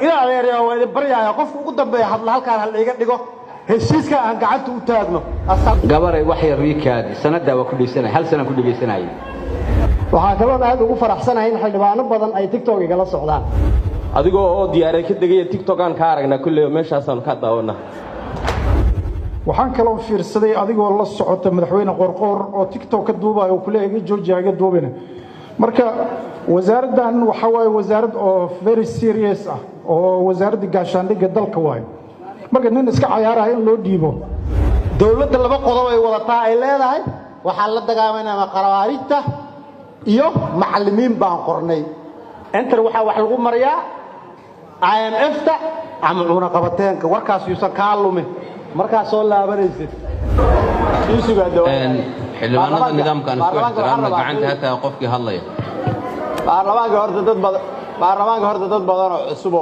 إلى غير وين بريا يقف قدام بيحضر هالكان هالليجا ديجو هالشيء كان قعدت وتاجنا gabaray wax yar wiikaadi sanada waa ku dhiisanay hal sana ku dhiisanay waxa kaloo aad ugu faraxsanahay in xildhibaano badan ay TikTok igala socdaan adigoo oo diyaaray ka degay TikTok aan ka aragnaa kullee meeshaasaan ka daawanaa waxaan kaloo fiirsaday adigoo la socota madaxweyne qorqor oo TikTok ka duubayo oo kuleeyay Georgia duubina marka wasaaraddan waxa way wasaarad oo very serious ah oo wasaaradda gaashaandhigga dalka way marka nin iska cayaarahay in loo dhiibo dawladda laba qodob ay wadataa ay leedahay waxa la dagaalanaa qaraarinta iyo macallimiin baan qornay inta waxa wax lagu mariyaa IMF ta ama una qabateenka warkaas yuusan ka lumin marka soo laabanaysid isuga dawladda xildhibaanada nidaamkan isku ixtiraamna gacanta hataa qofkii hadlaya baarlamaanka horta dad badan oo cusub